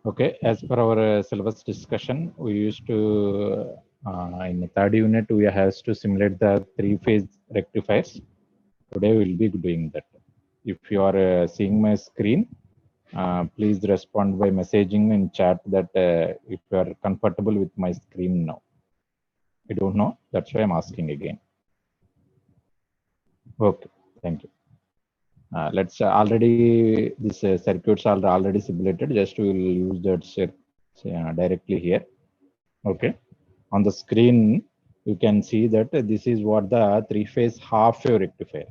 Okay, as per our syllabus discussion, we used to in the third unit we have to simulate the three-phase rectifiers. Today we will be doing that. If you are seeing my screen, please respond by messaging in chat that if you are comfortable with my screen now. I don't know. That's why I'm asking again. Okay, thank you. Let's already these circuits are already simulated. Just we will use that directly here. Okay, on the screen you can see that this is what the three-phase half-wave rectifier.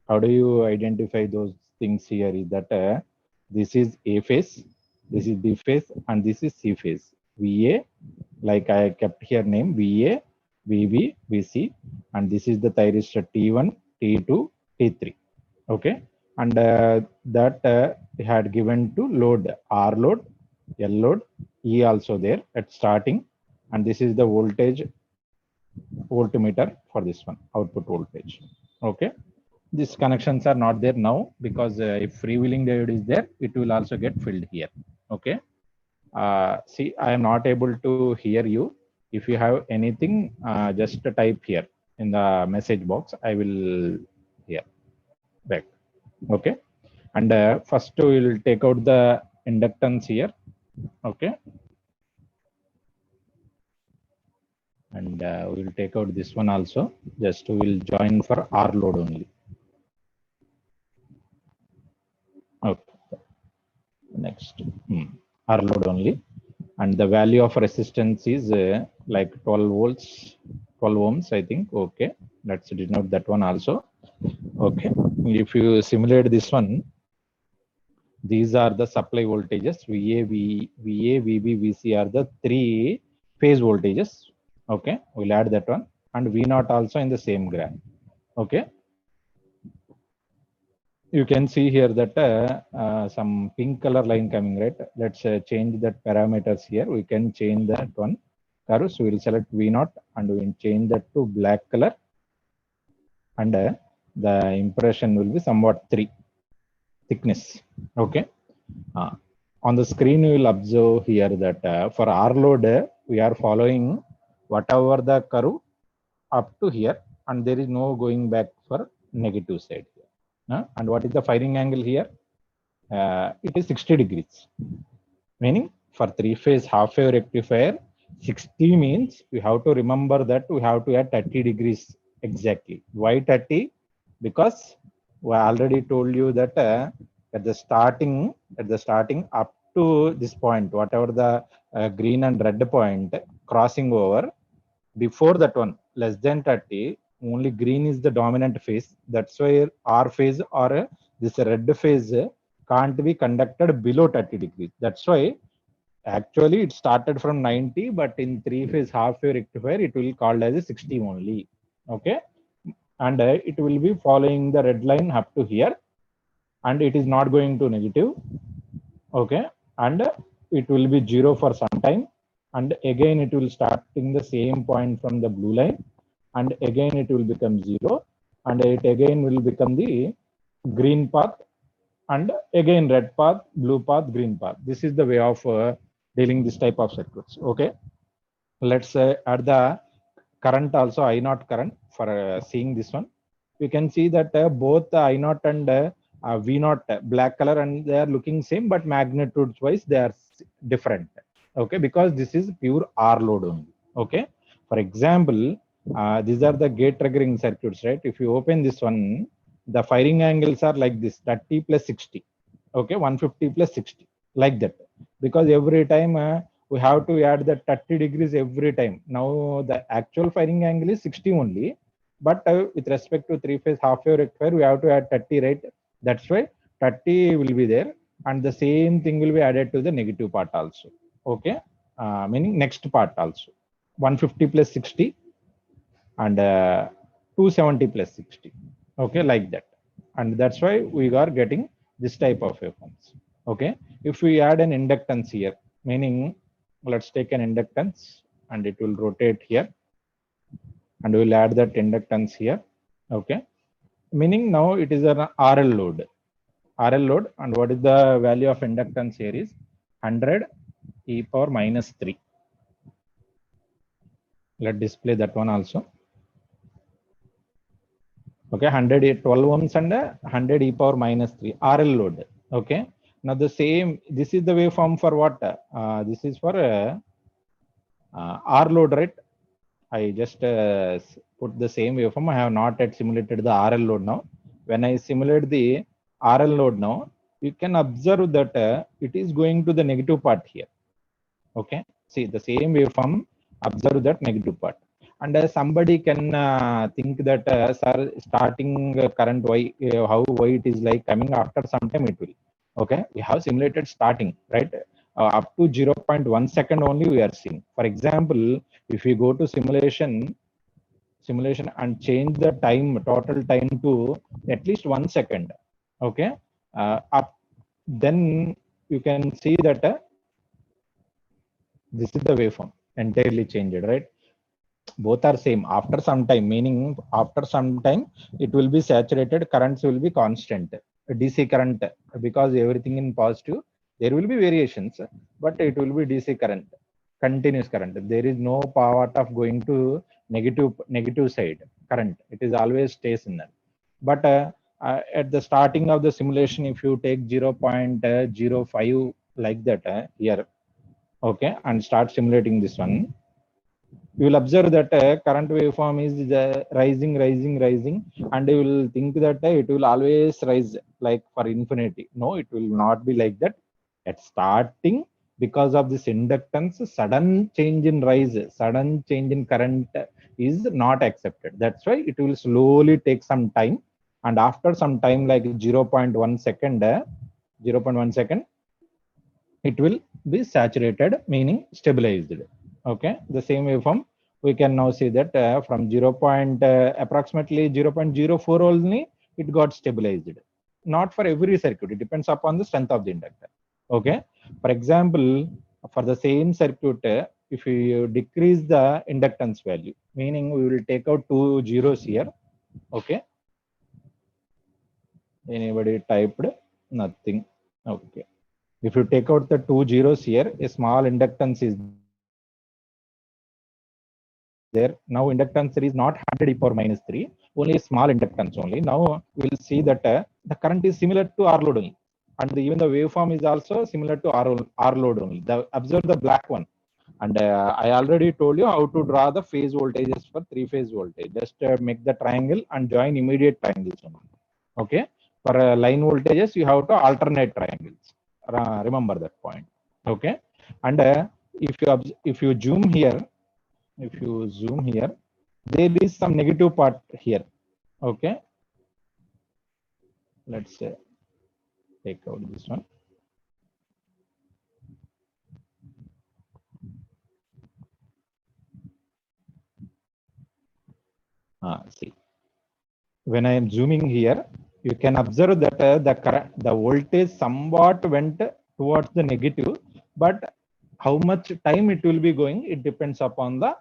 How do you identify those things here? Is that this is A phase, this is B phase, and this is C phase. VA, like I kept here name VA, VB, VC, and this is the thyristor T1, T2, T3. Okay, and that had given to load R load, L load, E also there at starting, and this is the voltage voltmeter for this one, output voltage. Okay, these connections are not there now because if freewheeling diode is there, it will also get filled here. Okay, see, I am not able to hear you. If you have anything, just type here in the message box. I will hear back. Okay, and first we will take out the inductance here. Okay, and we will take out this one also. Just we will join for R load only. Okay, next R load only, and the value of resistance is like 12 volts, 12 ohms, I think. Okay, let's denote that one also. Okay, if you simulate this one, these are the supply voltages. VA, VB, VC are the three phase voltages. Okay, we'll add that one, and V0 also in the same graph. Okay, you can see here that some pink color line coming, right? Let's change that parameters here. We can change that one curve. So we'll select V0 and we'll change that to black color, and the impression will be somewhat 3 thickness. Okay, on the screen you will observe here that for R load we are following whatever the curve up to here, and there is no going back for negative side here. And what is the firing angle here? It is 60 degrees, meaning for three-phase half-wave rectifier, 60 means we have to remember that we have to add 30 degrees exactly. Why 30? Because we already told you that at the starting up to this point, whatever the green and red point crossing over, before that one less than 30, only green is the dominant phase. That's why R phase or this red phase can't be conducted below 30 degrees. That's why actually it started from 90, but in three-phase half-wave rectifier, it will called as a 60 only. Okay, and it will be following the red line up to here, and it is not going to negative. Okay, and it will be 0 for some time, and again it will start in the same point from the blue line, and again it will become 0, and it again will become the green path, and again red path, blue path, green path. This is the way of dealing this type of circuits. Okay, let's add the current also, I0 current for seeing this one. We can see that both I0 and V0 black color, and they are looking same, but magnitudes wise they are different. Okay, because this is pure R load only. Okay, for example, these are the gate triggering circuits, right? If you open this one, the firing angles are like this: 30 plus 60. Okay, 150 plus 60, like that. Because every time we have to add the 30 degrees every time. Now the actual firing angle is 60 only, but with respect to three-phase half-wave rectifier, we have to add 30, right? That's why 30 will be there, and the same thing will be added to the negative part also. Okay, meaning next part also, 150 plus 60 and 270 plus 60. Okay, like that, and that's why we are getting this type of waveforms. Okay, if we add an inductance here, meaning let's take an inductance and it will rotate here, and we'll add that inductance here. Okay, meaning now it is an RL load. RL load, and what is the value of inductance here is 100 e power minus 3. Let's display that one also. Okay, 12 ohms and 100 e power minus 3 RL load. Okay, now the same, this is the waveform for what? This is for R load, right? I just put the same waveform. I have not yet simulated the RL load now. When I simulate the RL load now, you can observe that it is going to the negative part here. Okay, see the same waveform, observe that negative part. And somebody can think that sir, starting current why, how why it is like coming after some time it will. Okay, we have simulated starting, right? Up to 0.1 second only we are seeing. For example, if we go to simulation and change the time, total time to at least 1 second. Okay, up, then you can see that this is the waveform entirely changed, right? Both are same. After some time, meaning after some time it will be saturated, currents will be constant, DC current, because everything in positive, there will be variations, but it will be DC current, continuous current. There is no part of going to negative side current, it is always stays in that. But at the starting of the simulation, if you take 0.05 like that here, okay, and start simulating this one, you will observe that current waveform is rising, and you will think that it will always rise like for infinity. No, it will not be like that. At starting, because of this inductance, sudden change in rise, sudden change in current is not accepted. That's why it will slowly take some time, and after some time like 0.1 second, 0.1 second, it will be saturated, meaning stabilized. Okay, the same waveform we can now see that from 0. Approximately 0.04 only it got stabilized. Not for every circuit, it depends upon the strength of the inductor. Okay, for example, for the same circuit, if we decrease the inductance value, meaning we will take out two zeros here. Okay, anybody typed? Nothing. Okay, if you take out the two zeros here, a small inductance is there. Now inductance is not 100 e power minus 3, only a small inductance only. Now we'll see that the current is similar to R load only, and even the waveform is also similar to R load only. Observe the black one. And I already told you how to draw the phase voltages for three-phase voltage. Just make the triangle and join immediate triangles only. Okay, for line voltages you have to alternate triangles. Remember that point. Okay, and if you zoom here, there is some negative part here. Okay, let's take out this one. See, when I am zooming here, you can observe that the voltage somewhat went towards the negative, but how much time it will be going, it depends upon the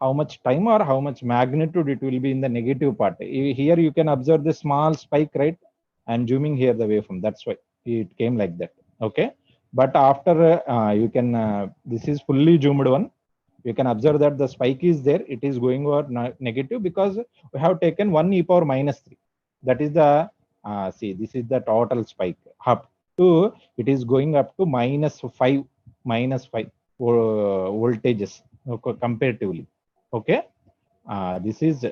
how much time or how much magnitude it will be in the negative part. Here you can observe the small spike, right? I'm zooming here the waveform, that's why it came like that. Okay, but after you can this is fully zoomed one. You can observe that the spike is there, it is going over negative, because we have taken 1 e power minus 3. That is the see, this is the total spike up to, it is going up to minus 5 voltages, okay, comparatively. Okay, this is,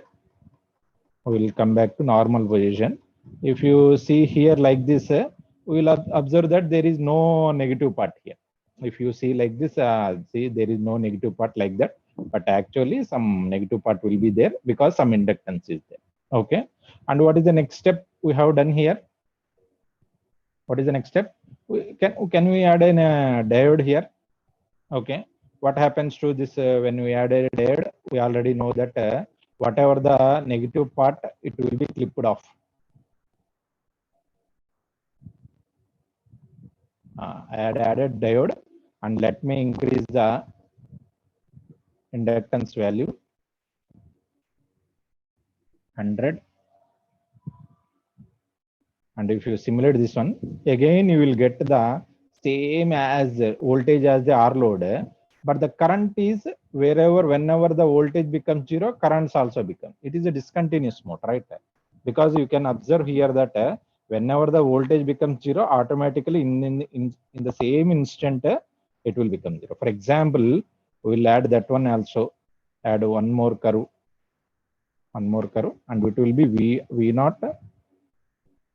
we will come back to normal position. If you see here like this, we will observe that there is no negative part here. If you see like this, see, there is no negative part like that, but actually some negative part will be there because some inductance is there. Okay, and what is the next step we have done here? What is the next step? Can we add a diode here? Okay, what happens to this when we add a diode? We already know that whatever the negative part, it will be clipped off. I had added diode, and let me increase the inductance value 100. And if you simulate this one, again you will get the same as voltage as the R load, but the current is whenever the voltage becomes zero, currents also become. It is a discontinuous mode, right? Because you can observe here that whenever the voltage becomes zero, automatically in the same instant it will become zero. For example, we will add that one also. Add one more curve, and it will be V naught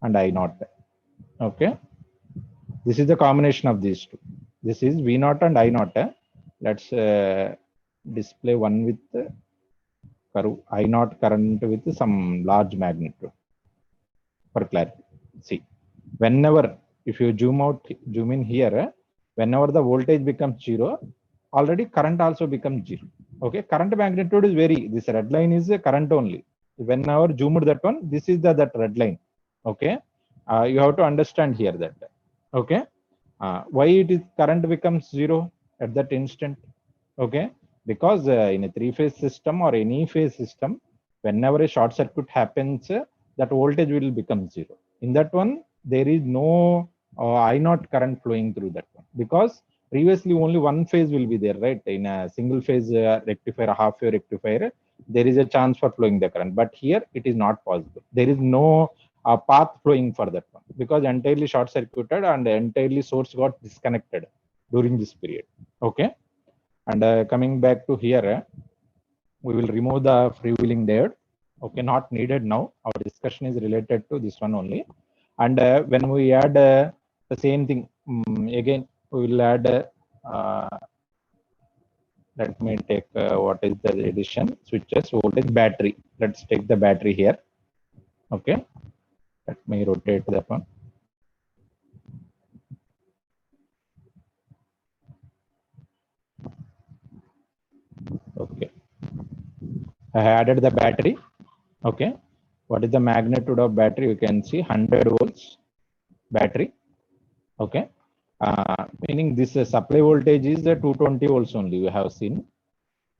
and I naught. Okay, this is the combination of these two. This is V naught and I naught. Let's display one with curve I naught current with some large magnitude for clarity. See, whenever if you zoom in here, whenever the voltage becomes zero, already current also becomes zero. Okay, current magnitude is very. This red line is current only. Whenever zoomed that one, this is that red line. Okay, you have to understand here that. Okay, why it is current becomes zero at that instant? Okay, because in a three-phase system or any phase system, whenever a short circuit happens, that voltage will become zero. In that one, there is no I naught current flowing through that one, because previously only one phase will be there, right? In a single phase rectifier, a half wave rectifier, there is a chance for flowing the current, but here it is not possible. There is no path flowing for that one, because entirely short circuited and entirely source got disconnected during this period. Okay, and coming back to here, we will remove the freewheeling diode. Okay, not needed now. Our discussion is related to this one only. And when we add the same thing, again, we will add, let me take what is the addition, switches, voltage, battery. Let's take the battery here. Okay, let me rotate that one. Okay, I added the battery. Okay, what is the magnitude of battery? You can see 100 volts battery. Okay, meaning this supply voltage is 220 volts only. We have seen.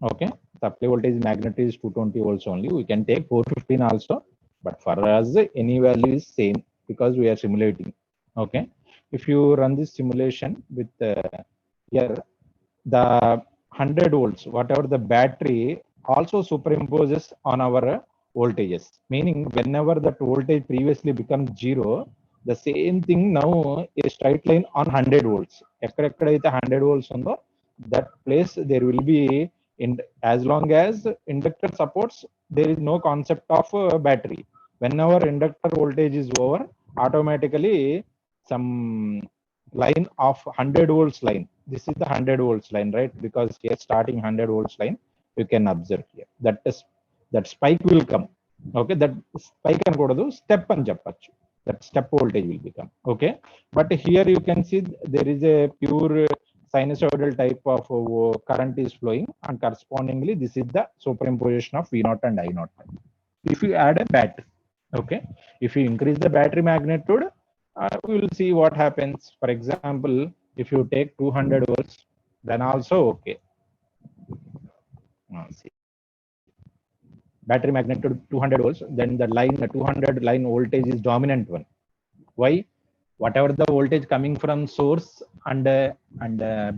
Okay, supply voltage magnitude is 220 volts only. We can take 415 also, but for us any value is same because we are simulating. Okay, if you run this simulation with here, the 100 volts, whatever the battery also superimposes on our voltages, meaning whenever that voltage previously becomes zero, the same thing now a straight line on 100 volts. ఎక్కడెక్కడైతే 100 volts ఉందో, that place there will be in, as long as inductor supports, there is no concept of battery. Whenever inductor voltage is over, automatically some line of 100 volts line, this is the 100 volts line, right? Because here starting 100 volts line, you can observe here that is, that spike will come. Okay, that spike and step and చెప్పచ్చు, that step voltage will become. Okay, but here you can see there is a pure sinusoidal type of current is flowing, and correspondingly this is the superimposition of V naught and I naught. If you add a battery, okay, if you increase the battery magnitude, we will see what happens. For example, if you take 200 volts, then also okay. See, battery magnitude 200 volts, then the line, the 200 line voltage is dominant one. Why? Whatever the voltage coming from source and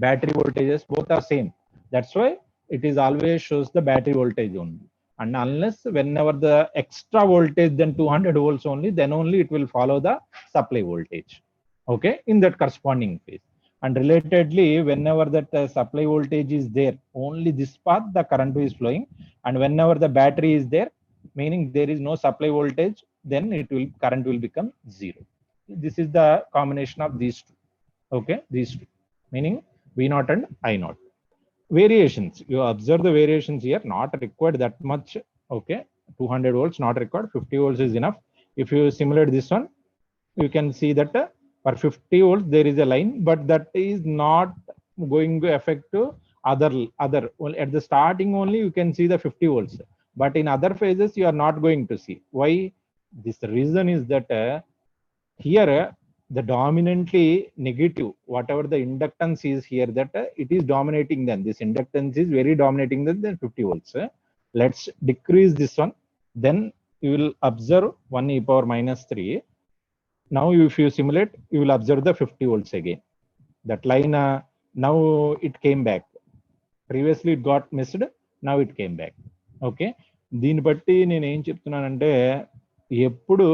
battery voltages, both are same. That's why it is always shows the battery voltage only. And unless whenever the extra voltage than 200 volts only, then only it will follow the supply voltage. Okay, in that corresponding phase. And relatedly, whenever that supply voltage is there, only this path the current is flowing. And whenever the battery is there, meaning there is no supply voltage, then it will, current will become zero. This is the combination of these two. Okay, these two, meaning V naught and I naught. Variations, you observe the variations here, not required that much. Okay, 200 volts not required, 50 volts is enough. If you simulate this one, you can see that for 50 volts there is a line, but that is not going to affect other well, at the starting only you can see the 50 volts, but in other phases you are not going to see. Why? This reason is that here the dominantly negative, whatever the inductance is here, that it is dominating, then this inductance is very dominating than 50 volts. Let's decrease this one, then you will observe 1 e⁻³ Now if you simulate, you will observe the 50 volts again. That line now it came back. Previously it got missed, now it came back. Okay, దీన్ని బట్టి నేను ఏం చెప్తున్నానంటే ఎప్పుడు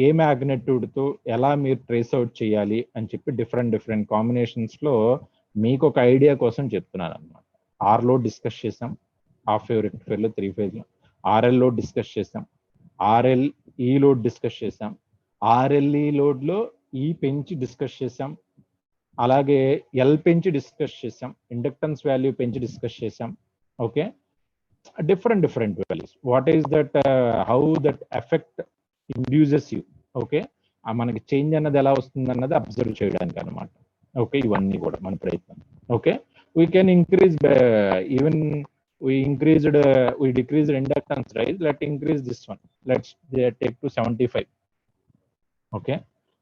ఏ మ్యాగ్నెట్యూడ్తో ఎలా మీరు trace out చేయాలి అని చెప్పి డిఫరెంట్ కాంబినేషన్స్లో మీకు ఒక ఐడియా కోసం చెప్తున్నాను అనమాట. ఆర్ లోడ్ డిస్కస్ చేసాం, హాఫ్ వేవ్ రెక్టిఫైర్లో 3 ఫేజ్లో. ఆర్ఎల్ లోడ్ డిస్కస్ చేసాం, ఆర్ఎల్ఈ లోడ్ డిస్కస్ చేసాం, ఆర్ఎల్ఈ లోడ్లో ఈ పెంచి డిస్కస్ చేసాం, అలాగే ఎల్ పెంచి డిస్కస్ చేసాం, ఇండక్టెన్స్ వాల్యూ పెంచి డిస్కస్ చేసాం. Okay, different values. What is that, how that effect induces you? Okay, మనకి చేంజ్ అన్నది ఎలా వస్తుంది అన్నది అబ్జర్వ్ చేయడానికి అనమాట. ఓకే, ఇవన్నీ కూడా మన ప్రయత్నం. Okay, we can increase even we decreased inductance rise. Let's increase this one. Let's take to 75. Okay,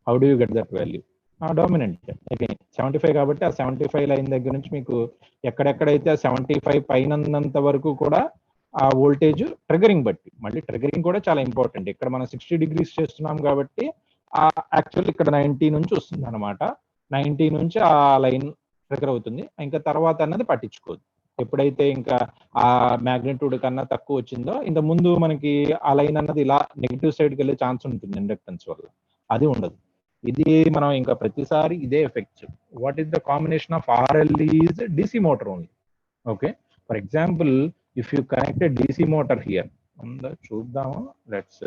how do you get that value? Dominant again 75 కాబట్టి ఆ 75 లైన్ దగ్గర నుంచి మీకు ఎక్కడెక్కడైతే ఆ 75 పైన ఉన్నంత వరకు కూడా ఆ వోల్టేజ్ ట్రిగరింగ్ బట్టి, మళ్ళీ ట్రిగరింగ్ కూడా చాలా ఇంపార్టెంట్. ఇక్కడ మనం 60 degrees చేస్తున్నాం కాబట్టి యాక్చువల్ ఇక్కడ 90 నుంచి వస్తుంది అనమాట. 90 నుంచి ఆ లైన్ ట్రిగర్ అవుతుంది. ఇంకా తర్వాత అన్నది పట్టించుకోదు. ఎప్పుడైతే ఇంకా ఆ మ్యాగ్నిట్యూడ్ కన్నా తక్కువ వచ్చిందో, ఇంత ముందు మనకి ఆ లైన్ అన్నది ఇలా నెగిటివ్ సైడ్కి వెళ్ళే ఛాన్స్ ఉంటుంది ఇండక్టెన్స్ వల్ల, అది ఉండదు. ఇది మనం ఇంకా ప్రతిసారి ఇదే effect. What is the combination of RL is DC motor only. Okay, for example if you connected DC motor here, చూద్దాము. Let's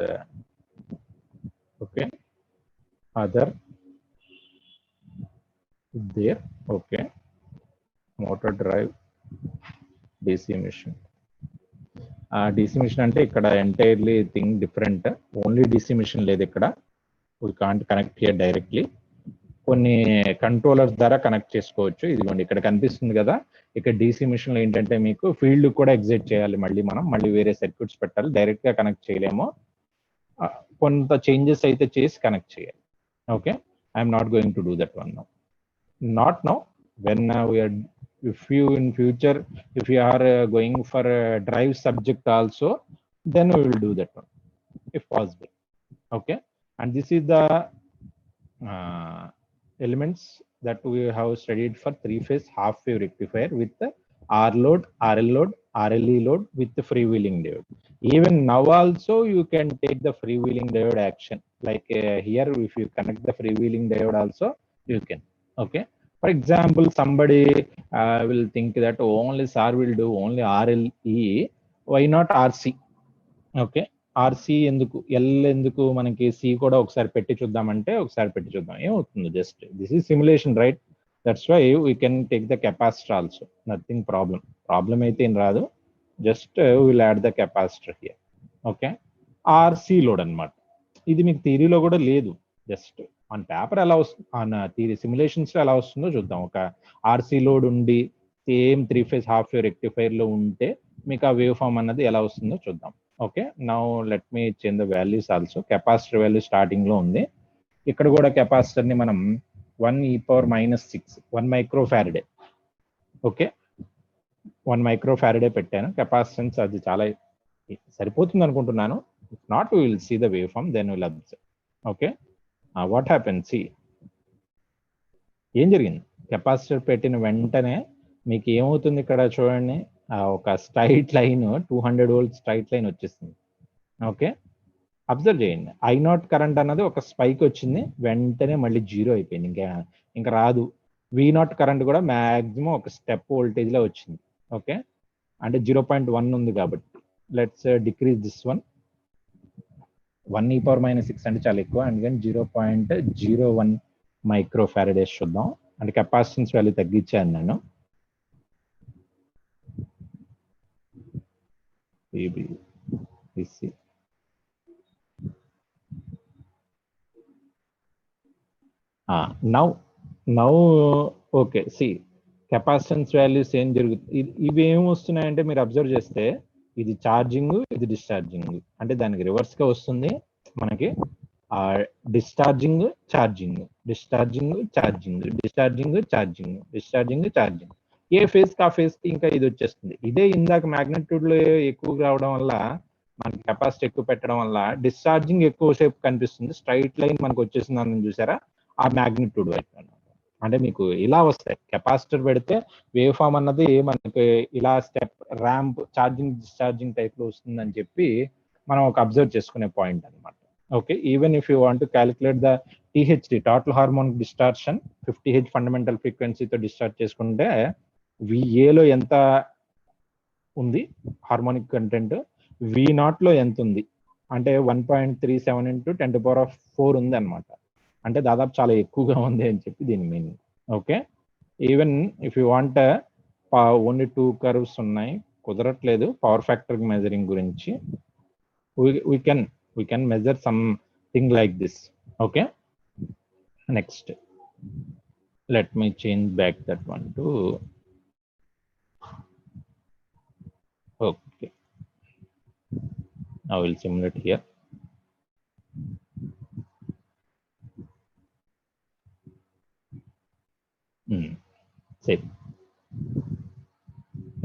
okay, other there. Okay, motor drive DC machine. DC machine అంటే ఇక్కడ entirely thing different. Only DC machine లేదు ఇక్కడ. we can't connect here directly. కొన్ని controllers ద్వారా connect చేసుకోవచ్చు. ఇదిగోండి ఇక్కడ కనిపిస్తుంది కదా, ఇక్కడ డీసీ మిషన్ లో ఏంటంటే మీకు ఫీల్డ్ కూడా ఎగ్జైట్ చేయాలి. మళ్ళీ వేరే సర్క్యూట్స్ పెట్టాలి, డైరెక్ట్ గా కనెక్ట్ చేయలేము. కొంత చేంజెస్ అయితే చేసి కనెక్ట్ చేయాలి. Okay, I'm not going to do that one now. Not now. When we're if you in future if you are going for a drive subject also, then we will do that one if possible. Okay, and this is the elements that we have studied for 3-phase half wave rectifier with the R load, RL load, RLE load with the freewheeling diode. Even now also you can take the freewheeling diode action, like here if you connect the freewheeling diode also you can. Okay, for example somebody will think that only SAR will do only RLE, why not RC? Okay, RC ఎందుకు, L ఎందుకు, మనకి C కూడా ఒకసారి పెట్టి చూద్దామంటే ఒకసారి పెట్టి చూద్దాం, ఏమవుతుంది. Just this is simulation, right? That's why we can take the capacitor also, nothing problem అయితే ఏం రాదు. Just will add the capacitor here. Okay, RC load అనమాట. ఇది మీకు థియరీలో కూడా లేదు, జస్ట్ ఆన్ పేపర్ ఎలా వస్తుంది, ఆన్ థియరీ సిమ్యులేషన్స్ లో ఎలా వస్తుందో చూద్దాం. ఒక ఆర్సీ లోడ్ ఉండి same 3-phase half wave rectifier లో ఉంటే మీకు ఆ వేవ్ ఫామ్ అన్నది ఎలా వస్తుందో చూద్దాం. Okay, now let me change the values also. Capacitor value starting లో ఉంది. ఇక్కడ కూడా కెపాసిటర్ ని మనం 1e⁻⁶ 1 మైక్రోఫారడే. ఓకే, 1 మైక్రోఫారడే పెట్టాను. కెపాసిటెన్స్ అది చాలా సరిపోతుంది అనుకుంటున్నాను. If not we will see the wave form, then will observe. Okay, what happen, see ఏం జరిగింది. కెపాసిటర్ పెట్టిన వెంటనే మీకు ఏమవుతుంది ఇక్కడ చూడండి, ఒక straight line 200 volts straight line వచ్చేస్తుంది. ఓకే, అబ్జర్వ్ చేయండి. I0 కరెంట్ అన్నది ఒక స్పైక్ వచ్చింది, వెంటనే మళ్ళీ 0 అయిపోయింది, ఇంకా రాదు. V0 కరెంట్ కూడా మ్యాక్సిమం ఒక స్టెప్ వోల్టేజ్ లో వచ్చింది. ఓకే, అంటే 0.1 ఉంది కాబట్టి let's decrease this one. 1e⁻⁶ అంటే చాలా ఎక్కువ, అందుకని 0.01 మైక్రోఫారడేస్ చూద్దాం. అంటే కెపాసిటెన్స్ వాల్యూ తగ్గించాను నేను. Now okay, see capacitance values ఏం జరుగుతుంది, ఇవి ఏం వస్తున్నాయంటే మీరు అబ్జర్వ్ చేస్తే ఇది ఛార్జింగ్, ఇది డిశ్చార్జింగ్, అంటే దానికి రివర్స్ గా వస్తుంది మనకి. Discharging charging, discharging charging, discharging charging, discharging charging. ఏ ఫేజ్ కి ఆ ఫేజ్ కి ఇంకా ఇది వచ్చేస్తుంది. ఇదే ఇందాక మ్యాగ్నిట్యూడ్ లో ఎక్కువ రావడం వల్ల, మనకి కెపాసిటీ ఎక్కువ పెట్టడం వల్ల డిశ్చార్జింగ్ ఎక్కువ సేపు కనిపిస్తుంది. స్ట్రైట్ లైన్ మనకు వచ్చేసింది అని చూసారా, ఆ మ్యాగ్నిట్యూడ్ వైపు. అంటే మీకు ఇలా వస్తాయి. కెపాసిటర్ పెడితే వేవ్ ఫామ్ అన్నది మనకి ఇలా step ramp charging discharging type లో వస్తుందని చెప్పి మనం ఒక అబ్జర్వ్ చేసుకునే పాయింట్ అనమాట. Okay, even if you want to calculate the THD total harmonic distortion 50 H fundamental ఫ్రీక్వెన్సీతో డిశ్చార్జ్ చేసుకుంటే విఏలో ఎంత ఉంది హార్మోనిక్ కంటెంట్, వి నాట్ లో ఎంత ఉంది అంటే 1.37 ఇంటూ 10⁴ ఉంది అనమాట. అంటే దాదాపు చాలా ఎక్కువగా ఉంది అని చెప్పి దీని meaning. Okay, even if you want only 2 curves ఉన్నాయి, కుదరట్లేదు పవర్ ఫ్యాక్టర్ మెజరింగ్ గురించి, we can measure something like this. Okay, next let me change back that one to okay. I will simulate here. Same.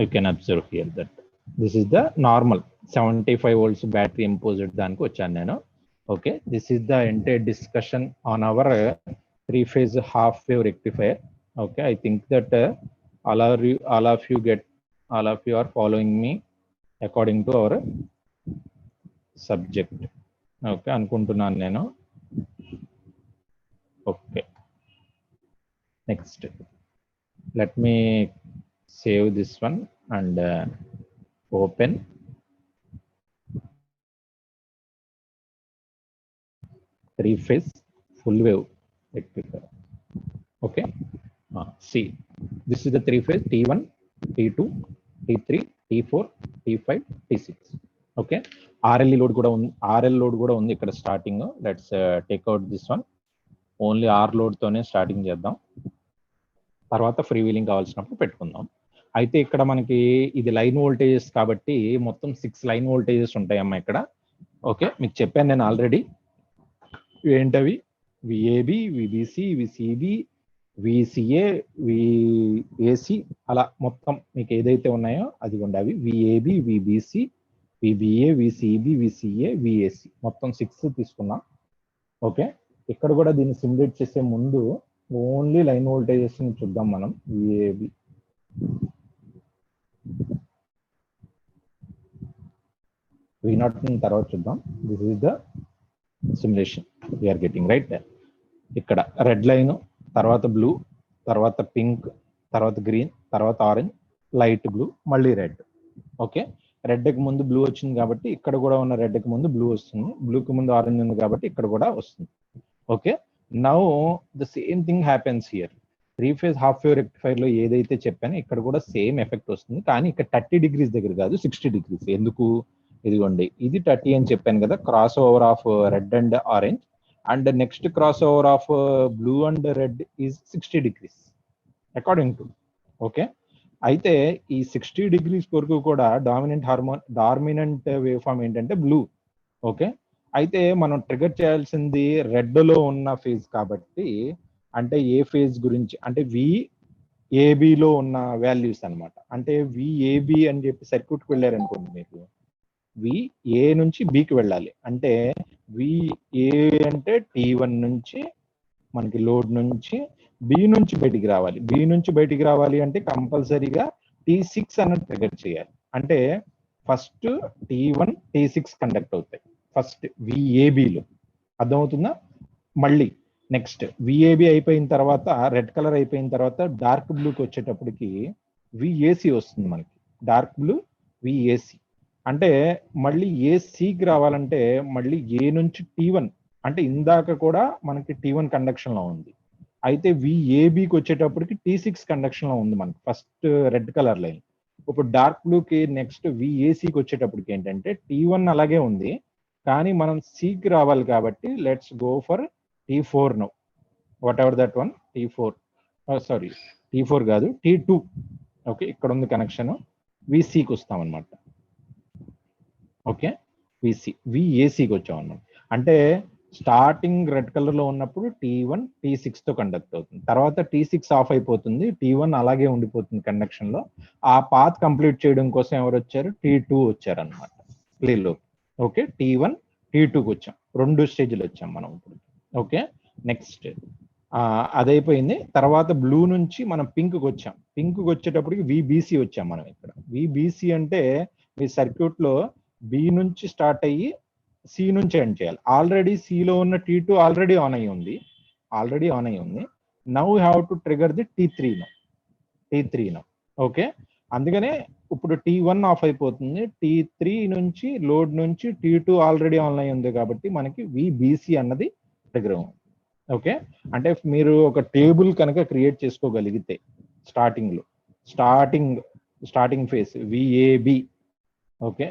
You can observe here that this is the normal 75 volts battery imposed daniki vachanu nenu. Okay, this is the entire discussion on our 3-phase half wave rectifier. Okay, I think that all of you are following me according to our subject. Okay, anukuntunnanu nenu. Okay, next let me save this one and open. Three-phase full wave rectifier. Okay, see, this is the three-phase T1, T2, T3, T4, T5, T6. Okay, RL load kuda undi ikkada starting. Let's take out this one. Only R load tone starting చేద్దాం, తర్వాత free wheeling కావాల్సినప్పుడు పెట్టుకుందాం. అయితే ఇక్కడ మనకి ఇది line voltages కాబట్టి మొత్తం 6 లైన్ వోల్టేజెస్ ఉంటాయమ్మా ఇక్కడ. ఓకే, మీకు చెప్పాను నేను ఆల్రెడీ ఏంటవి, VAB, VBC, VCB, VCA, VAC, అలా మొత్తం మీకు ఏదైతే ఉన్నాయో అది ఉండవి. VAB, VBC, VBA, VCB, VCA, VAC, మొత్తం 6 తీసుకున్నాం. ఓకే, ఇక్కడ కూడా దీన్ని సిమ్యులేట్ చేసే ముందు ఓన్లీ లైన్ వోల్టేజెస్ ని చూద్దాం మనం. విఏబి, V0 తర్వాత చూద్దాం. This is the simulation we are getting right. ఇక్కడ రెడ్ లైన్, తర్వాత బ్లూ, తర్వాత పింక్, తర్వాత గ్రీన్, తర్వాత ఆరెంజ్, లైట్ బ్లూ, మళ్ళీ రెడ్. ఓకే, రెడ్ కి ముందు బ్లూ వచ్చింది కాబట్టి ఇక్కడ కూడా ఉన్న రెడ్ కి ముందు బ్లూ వస్తుంది, బ్లూకి ముందు ఆరెంజ్ ఉంది కాబట్టి ఇక్కడ కూడా వస్తుంది. Okay, now the same thing happens here. 3-phase half wave rectifier లో ఏదైతే చెప్పానో ఇక్కడ కూడా సేమ్ ఎఫెక్ట్ వస్తుంది, కానీ ఇక్కడ 30 degrees దగ్గర కాదు 60 degrees. ఎందుకు? ఇదిగోండి, ఇది 30 అని చెప్పాను కదా, cross over of red and orange, and next cross over of blue and red is 60 degrees according to. Okay, అయితే ఈ 60 degrees వరకు కూడా డామినెంట్ వేవ్ ఫామ్ ఏంటంటే బ్లూ. ఓకే, అయితే మనం ట్రిగర్ చేయాల్సింది రెడ్ లో ఉన్న ఫేజ్ కాబట్టి, అంటే ఏ ఫేజ్ గురించి అంటే విఏబిలో ఉన్న వాల్యూస్ అనమాట. అంటే విఏబి అని చెప్పి సర్క్యూట్కి వెళ్ళారనుకోండి, మీకు విఏ నుంచి బికి వెళ్ళాలి. అంటే విఏ అంటే T1 నుంచి మనకి లోడ్ నుంచి బి నుంచి బయటికి రావాలి. బి నుంచి బయటికి రావాలి అంటే కంపల్సరీగా T6 అన్నది ట్రిగర్ చేయాలి. అంటే ఫస్ట్ T1, T6 కండక్ట్ అవుతాయి ఫస్ట్ విఏబిలో, అర్థమవుతుందా? మళ్ళీ నెక్స్ట్ విఏబి అయిపోయిన తర్వాత, రెడ్ కలర్ అయిపోయిన తర్వాత డార్క్ బ్లూకి వచ్చేటప్పటికి విఏసి వస్తుంది మనకి. డార్క్ బ్లూ విఏసి అంటే మళ్ళీ ఏసీకి రావాలంటే మళ్ళీ ఏ నుంచి T1, అంటే ఇందాక కూడా మనకి T1 కండక్షన్ లో ఉంది, అయితే విఏబికి వచ్చేటప్పటికి T6 కండక్షన్ లో ఉంది మనకి ఫస్ట్ రెడ్ కలర్ లైన్. ఇప్పుడు డార్క్ బ్లూకి నెక్స్ట్ విఏసికి వచ్చేటప్పటికి ఏంటంటే T1 అలాగే ఉంది, కానీ మనం సికి రావాలి కాబట్టి let's go for T4 now, what ever that one. T4 sorry, T4 కాదు, T2. ఓకే, ఇక్కడ ఉంది కనెక్షన్, విసికి వస్తాం అనమాట. ఓకే, విఏసికి వచ్చాం అనమాట. అంటే స్టార్టింగ్ రెడ్ కలర్ లో ఉన్నప్పుడు T1 T6 తో కండక్ట్ అవుతుంది, తర్వాత T6 ఆఫ్ అయిపోతుంది, T1 అలాగే ఉండిపోతుంది కండక్షన్ లో. ఆ పాత్ కంప్లీట్ చేయడం కోసం ఎవరు వచ్చారు? T2 వచ్చారు అనమాట ప్లేలో. ఓకే, T1 T2కి వచ్చాం, 2 స్టేజ్లు వచ్చాం మనం ఇప్పుడు. ఓకే, నెక్స్ట్ అదైపోయింది. తర్వాత బ్లూ నుంచి మనం పింక్కి వచ్చాం. పింక్కి వచ్చేటప్పటికి విబిసి వచ్చాం మనం ఇక్కడ. విబిసి అంటే మీ సర్క్యూట్ లో బి నుంచి స్టార్ట్ అయ్యి సి నుంచి ఎండ్ చేయాలి. ఆల్రెడీ సిలో ఉన్న T2 ఆల్రెడీ ఆన్ అయ్యి ఉంది. Now you have to trigger the T3 now. Okay, అందుకనే ఇప్పుడు T1 ఆఫ్ అయిపోతుంది. T3 నుంచి లోడ్ నుంచి T2 ఆల్రెడీ ఆన్ అయ్యి ఉంది కాబట్టి మనకి విబిసి అన్నది ట్రిగర్ ఉంది. ఓకే, అంటే మీరు ఒక టేబుల్ కనుక క్రియేట్ చేసుకోగలిగితే స్టార్టింగ్ ఫేస్ విఏబి. ఓకే,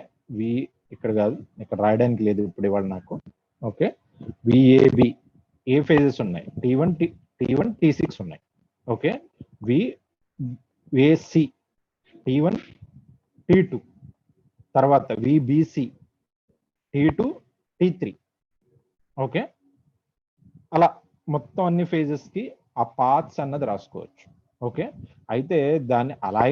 ఇక్కడ కాదు, ఇక్కడ రాయడానికి లేదు ఇప్పుడు ఇవాళ నాకు. ఓకే, విఏబి ఏ ఫేజెస్ ఉన్నాయి? T1 T6 ఉన్నాయి. ఓకే, విఏసి T1 T2, తర్వాత విబిసి T2 T3. ఓకే, అలా మొత్తం అన్ని ఫేజెస్ కి ఆ పాత్స్ అన్నది రాసుకోవచ్చు. ఓకే, అయితే దాన్ని అలా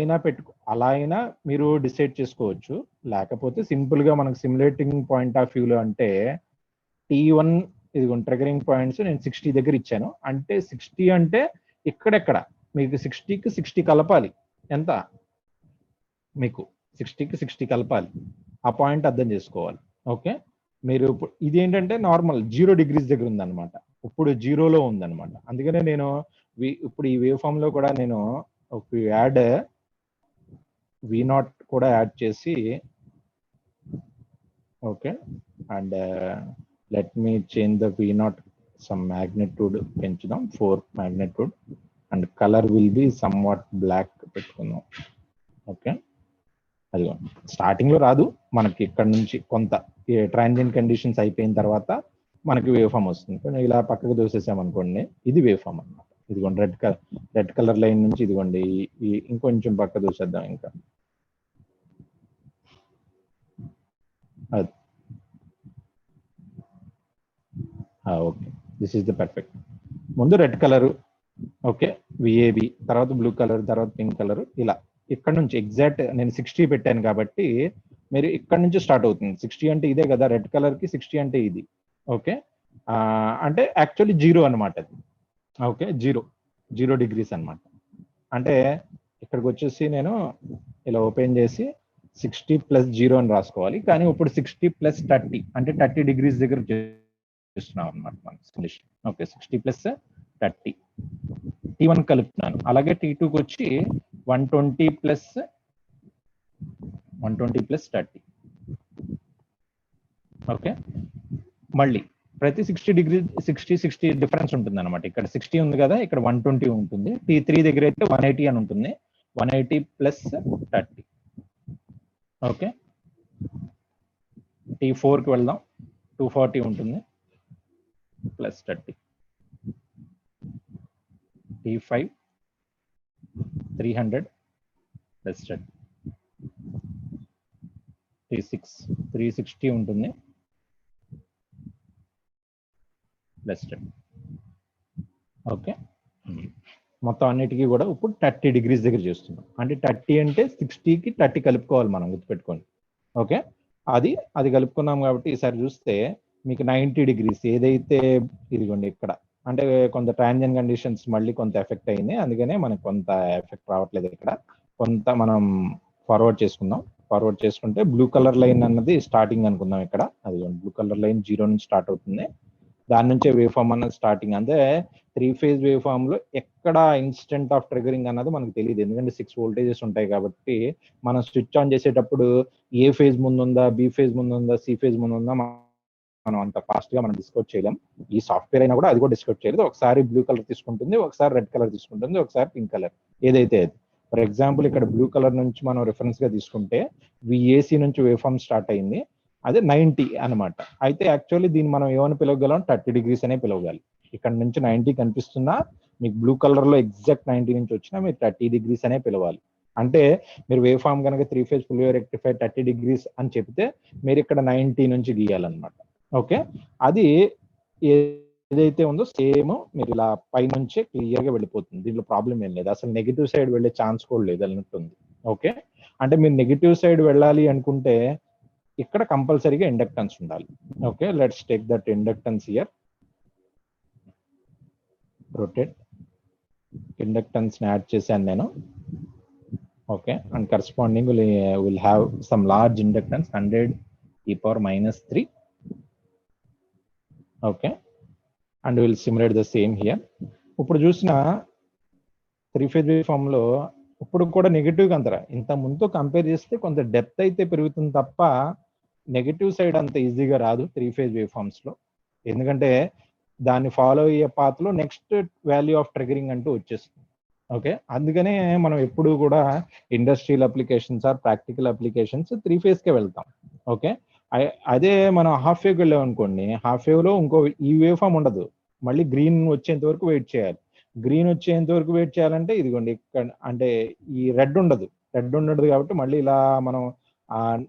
అయినా మీరు డిసైడ్ చేసుకోవచ్చు. లేకపోతే సింపుల్ గా మనకు సిమ్యులేటింగ్ పాయింట్ ఆఫ్ వ్యూలో అంటే T1 ఇదిగోండి ట్రిగరింగ్ పాయింట్స్ నేను 60 దగ్గర ఇచ్చాను. అంటే 60 అంటే ఇక్కడెక్కడ మీకు 60కి 60 కలపాలి. ఎంత మీకు 60కి 60 కలపాలి. ఆ పాయింట్ అర్థం చేసుకోవాలి. ఓకే, మీరు ఇది ఏంటంటే నార్మల్ 0 డిగ్రీస్ దగ్గర ఉందన్నమాట. ఇప్పుడు 0లో ఉందన్నమాట. అందుకనే నేను ఇప్పుడు ఈ వేవ్ ఫామ్ లో కూడా నేను యాడ్ V0 కూడా యాడ్ చేసి, okay, and let me change the V0 some magnitude పెంచుదాం, 4 magnitude, and colour will be somewhat black పెట్టుకుందాం. ఓకే, అదిగో స్టార్టింగ్ లో రాదు మనకి, ఇక్కడ నుంచి కొంత ట్రాన్సియెంట్ కండిషన్స్ అయిపోయిన తర్వాత మనకి వేవ్ ఫామ్ వస్తుంది. ఇలా పక్కకు దోసేసామనుకోండి, ఇది వేవ్ ఫామ్ అన్నమాట. ఇదిగోండి రెడ్ కలర్ లైన్ నుంచి ఇదిగోండి ఇంకొంచెం పక్క దోసేద్దాం. ఇంకా అది okay, this is the perfect. ముందు రెడ్ కలరు, ఓకే, విఏబి, తర్వాత బ్లూ కలర్, తర్వాత పింక్ కలర్. ఇలా ఇక్కడ నుంచి ఎగ్జాక్ట్ నేను 60 పెట్టాను కాబట్టి మీరు ఇక్కడ నుంచి స్టార్ట్ అవుతుంది. 60 అంటే ఇదే కదా, రెడ్ కలర్ కి 60 అంటే ఇది. ఓకే, అంటే యాక్చువల్లీ 0 అనమాట అది. ఓకే, 0 డిగ్రీస్ అనమాట. అంటే ఇక్కడికి వచ్చేసి నేను ఇలా ఓపెన్ చేసి 60 + 0 అని రాసుకోవాలి. కానీ ఇప్పుడు 60 + 30 అంటే 30 డిగ్రీస్ దగ్గర చేస్తున్నాం అనమాట మనం. ఓకే, 60 + 30 T1 కలుపుతున్నాను. అలాగే T2కి వచ్చి 120 + 30. ఓకే, మళ్ళీ ప్రతి 60 డిఫరెన్స్ ఉంటుంది అనమాట. ఇక్కడ 60 ఉంది కదా, ఇక్కడ 120 ఉంటుంది. T3 దగ్గర అయితే 180 అని ఉంటుంది. 180 + 30. ఓకే, T4కి వెళ్దాం, 240 ఉంటుంది +30. T5 300 +30. T6 360 ఉంటుంది +10. ఓకే, మొత్తం అన్నిటికీ కూడా ఇప్పుడు 30 డిగ్రీస్ దగ్గర చేస్తున్నాం. అంటే 30 అంటే 60కి 30 కలుపుకోవాలి మనం, గుర్తుపెట్టుకోండి. ఓకే, అది కలుపుకున్నాం కాబట్టి ఈసారి చూస్తే మీకు 90 డిగ్రీస్ ఏదైతే ఇదిగోండి ఇక్కడ, అంటే కొంత ట్రాన్సియెంట్ కండిషన్స్ మళ్ళీ కొంత ఎఫెక్ట్ అయింది. అందుకనే మనకు కొంత ఎఫెక్ట్ రావట్లేదు. ఇక్కడ కొంత మనం ఫార్వర్డ్ చేసుకుందాం. ఫార్వర్డ్ చేసుకుంటే బ్లూ కలర్ లైన్ అన్నది స్టార్టింగ్ అనుకుందాం. ఇక్కడ అది బ్లూ కలర్ లైన్ 0 నుంచి స్టార్ట్ అవుతుంది. దాని నుంచే వేవ్ ఫామ్ అన్నది స్టార్టింగ్. అంటే 3 ఫేజ్ వేవ్ ఫామ్ లో ఎక్కడ ఇన్స్టెంట్ ఆఫ్ ట్రిగరింగ్ అన్నది మనకు తెలియదు. ఎందుకంటే 6 వోల్టేజెస్ ఉంటాయి కాబట్టి మనం స్విచ్ ఆన్ చేసేటప్పుడు ఏ ఫేజ్ ముందు ఉందా, బి ఫేజ్ ముందు ఉందా, సి ఫేజ్ ముందు ఉందా మనం అంత ఫాస్ట్ గా మనం డిస్కౌట్ చేయలేం. ఈ సాఫ్ట్వేర్ అయినా కూడా అది కూడా డిస్కౌట్ చేయలేదు. ఒకసారి బ్లూ కలర్ తీసుకుంటుంది, ఒకసారి రెడ్ కలర్ తీసుకుంటుంది, ఒకసారి పింక్ కలర్, ఏదైతే అది. ఫర్ ఎగ్జాంపుల్ ఇక్కడ బ్లూ కలర్ నుంచి మనం రిఫరెన్స్ గా తీసుకుంటే విఏసి నుంచి వేవ్ ఫామ్ స్టార్ట్ అయింది, అదే 90 అనమాట. అయితే యాక్చువల్లీ దీన్ని మనం ఏమని పిలవగలం, 30 డిగ్రీస్ అనే పిలవగాలి. ఇక్కడ నుంచి 90 కనిపిస్తున్నా మీకు బ్లూ కలర్ లో ఎగ్జాక్ట్ 90 నుంచి వచ్చినా మీరు 30 డిగ్రీస్ అనే పిలవాలి. అంటే మీరు వేవ్ ఫామ్ కనుక 3 phase full wave rectify 30 degrees అని చెప్తే మీరు ఇక్కడ 90 నుంచి గీయాలన్నమాట. ఓకే, అది ఏదైతే ఉందో సేమ్ మీరు ఇలా పైనుంచే క్లియర్ గా వెళ్ళిపోతుంది. దీంట్లో ప్రాబ్లం ఏం లేదు. అసలు నెగిటివ్ సైడ్ వెళ్ళే ఛాన్స్ కూడా లేదు అన్నట్టుంది. ఓకే, అంటే మీరు నెగిటివ్ సైడ్ వెళ్ళాలి అనుకుంటే ఇక్కడ కంపల్సరీగా ఇండక్టెన్స్ ఉండాలి. Okay, let's take that inductance here. rotate, inductance add చేశాను నేను. Okay, and corresponding will have some large inductance 100 e power minus 3. Okay, and we will simulate the same here. ఇప్పుడు చూసిన 3-phase waveform లో ఇప్పుడు కూడా negative అంతరా ఇంత ముందు compare చేస్తే కొంత డెప్త్ అయితే పెరుగుతుంది తప్ప నెగిటివ్ సైడ్ అంత ఈజీగా రాదు 3-phase waveforms లో. ఎందుకంటే దాన్ని ఫాలో అయ్యే పాత్ లో నెక్స్ట్ వాల్యూ ఆఫ్ ట్రిగరింగ్ అంటూ వచ్చేస్తుంది. ఓకే, అందుకనే మనం ఎప్పుడు కూడా industrial applications or practical applications 3-phase కే వెళ్తాం. ఓకే, అదే మనం హాఫ్ వేవ్కి వెళ్ళాం అనుకోండి, హాఫ్ వేవ్ లో ఇంకో ఈ వేవ్ ఫామ్ ఉండదు, మళ్ళీ గ్రీన్ వచ్చేంత వరకు వెయిట్ చేయాలి. గ్రీన్ వచ్చేంత వరకు వెయిట్ చేయాలంటే ఇదిగోండి ఇక్కడ అంటే ఈ రెడ్ ఉండదు కాబట్టి మళ్ళీ ఇలా మనం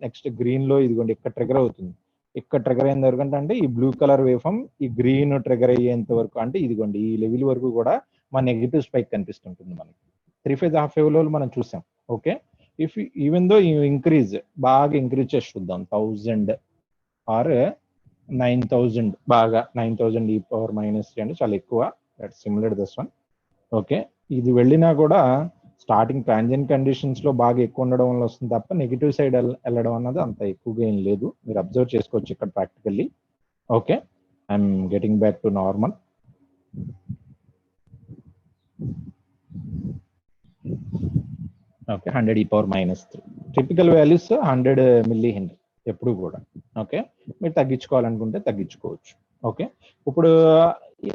నెక్స్ట్ గ్రీన్ లో ఇదిగోండి ఇక్కడ ట్రిగర్ అవుతుంది. ఇక్కడ ట్రిగర్ అయిన వరకు అంటే ఈ బ్లూ కలర్ వేవ్ ఫామ్ ఈ గ్రీన్ ట్రిగర్ అయ్యేంత వరకు అంటే ఇదిగోండి ఈ లెవెల్ వరకు కూడా మన నెగిటివ్ స్పైక్ కనిపిస్తుంటుంది మనకి. 3-phase హాఫ్ వేవ్ లో మనం చూసాం. Okay, if even though increase బాగా ఇంక్రీజ్ చేసి చూద్దాం 1000 ఆర్ 9000 బాగా 9000 e power minus 3 అంటే చాలా ఎక్కువ. That similar this one. Okay, ఇది వెళ్ళినా కూడా స్టార్టింగ్ ట్రాన్సియెంట్ కండిషన్స్ లో బాగా ఎక్కువ ఉండడం వల్ల వస్తుంది తప్ప నెగిటివ్ సైడ్ వెళ్ళడం అన్నది అంత ఎక్కువగా ఏం లేదు. మీరు అబ్జర్వ్ చేసుకోవచ్చు ఇక్కడ practically. Okay, I'm getting back to normal. Okay, 100 e power minus 3 typical values 100 milli henry ఎప్పుడు కూడా. ఓకే, మీరు తగ్గించుకోవాలనుకుంటే తగ్గించుకోవచ్చు. ఓకే, ఇప్పుడు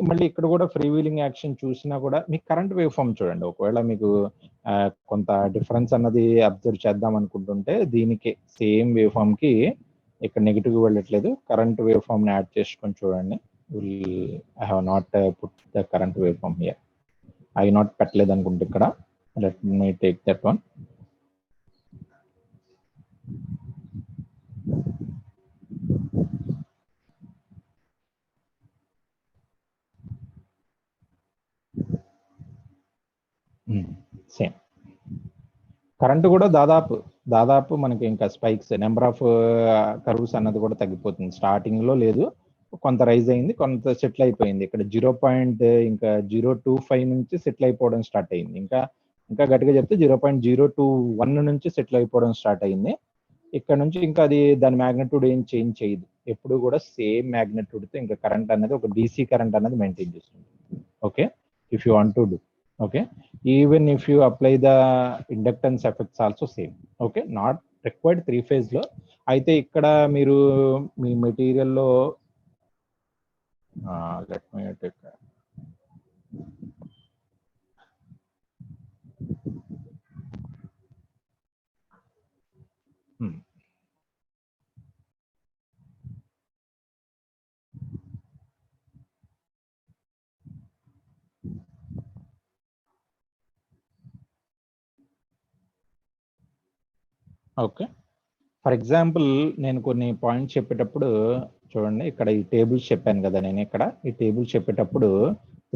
మళ్ళీ ఇక్కడ కూడా ఫ్రీ వీలింగ్ యాక్షన్ చూసినా కూడా మీకు కరెంట్ వేవ్ ఫామ్ చూడండి. ఒకవేళ మీకు కొంత డిఫరెన్స్ అన్నది అబ్జర్వ్ చేద్దాం అనుకుంటుంటే దీనికి సేమ్ వేవ్ ఫామ్ కి ఇక్కడ నెగిటివ్ వెళ్ళట్లేదు, కరెంట్ వేవ్ ఫామ్ ని యాడ్ చేసుకొని చూడండి. I have not put the current wave form here. I not పెట్టలేదు అనుకుంటే ఇక్కడ. Let me take that one. Same current కూడా దాదాపు మనకి ఇంకా స్పైక్స్ నెంబర్ ఆఫ్ కర్వ్స్ అన్నది కూడా తగ్గిపోతుంది. స్టార్టింగ్ లో లేదు, కొంత రైజ్ అయింది, కొంత సెటిల్ అయిపోయింది. ఇక్కడ 0.025 నుంచి సెటిల్ అయిపోవడం స్టార్ట్ అయింది. ఇంకా గట్టిగా చెప్తే 0.021 నుంచి సెటిల్ అయిపోవడం స్టార్ట్ అయింది. ఇక్కడ నుంచి ఇంకా అది దాని మ్యాగ్నిట్యూడ్ ఏం చేంజ్ చేయదు, ఎప్పుడు కూడా సేమ్ మ్యాగ్నిట్యూడ్ తో ఇంకా కరెంట్ అనేది ఒక DC కరెంట్ అనేది మెయింటైన్ చేస్తుంది. Okay, if you want to do. Okay, even if you apply the inductance effects also same. Okay, not required 3-phase లో. అయితే ఇక్కడ మీరు మీ మెటీరియల్ లో let me take okay, for example నేను కొన్ని పాయింట్స్ చెప్పేటప్పుడు చూడండి, ఇక్కడ ఈ టేబుల్స్ చెప్పాను కదా, నేను ఇక్కడ ఈ టేబుల్స్ చెప్పేటప్పుడు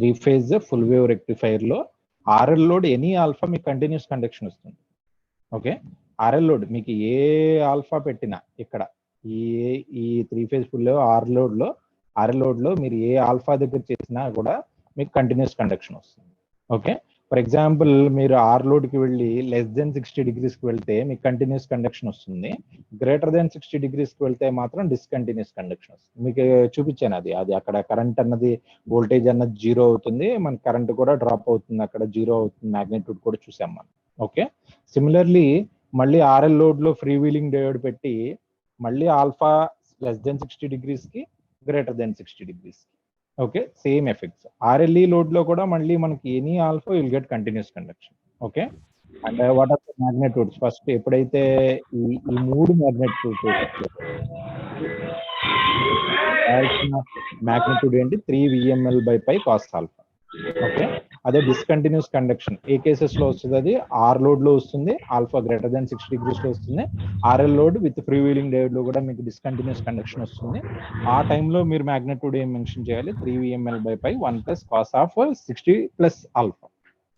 3-phase ఫుల్ వేవ్ రెక్టిఫైర్ లో RL లోడ్ ఎనీ ఆల్ఫా మీకు కంటిన్యూస్ కండక్షన్ వస్తుంది. ఓకే, RL లోడ్ మీకు ఏ ఆల్ఫా పెట్టినా ఇక్కడ ఈ 3-phase full wave RL load లో మీరు ఏ ఆల్ఫా దగ్గర చేసినా కూడా మీకు కంటిన్యూస్ కండక్షన్ వస్తుంది. ఓకే, ఫర్ ఎగ్జాంపుల్ మీరు R లోడ్కి వెళ్ళి <60 degrees కి వెళ్తే మీకు కంటిన్యూస్ కండక్షన్ వస్తుంది. <60 degrees కి వెళ్తే మాత్రం డిస్కంటిన్యూస్ కండక్షన్ వస్తుంది. మీకు చూపించాను అది అక్కడ కరెంట్ అన్నది వోల్టేజ్ అన్నది 0 అవుతుంది, మన కరెంట్ కూడా డ్రాప్ అవుతుంది, అక్కడ 0 అవుతుంది, మ్యాగ్నిట్యూడ్ కూడా చూసాం మనం. ఓకే, సిమిలర్లీ మళ్ళీ RL లోడ్ లో ఫ్రీ వీలింగ్ డయోడ్ పెట్టి మళ్ళీ ఆల్ఫా <60 degrees కి <60 degrees కి. Okay, same effects. RLE load లో కూడా మళ్ళీ మనకి any alpha will get continuous conduction. Okay, and what are the magnitudes? First ఎప్పుడైతే ఈ 3 మ్యాగ్నిట్యూడ్స్ మ్యాగ్నిట్యూడ్ ఏంటి 3 VML/π cos ఆల్ఫా. ఓకే, అదే డిస్కంటిన్యూస్ కండక్షన్ ఏ కేసెస్ లో వస్తుంది? అది R లోడ్ లో వస్తుంది, ఆల్ఫా <60 degrees లో వస్తుంది. RL load with free wheeling diode లో కూడా మీకు డిస్కంటిన్యూస్ కండక్షన్ వస్తుంది. ఆ టైంలో మీరు మ్యాగ్నిట్యూడ్ ఏం మెన్షన్ చేయాలి? 3 VML/π 1 + cos ఆఫ్ 60 + ఆల్ఫా.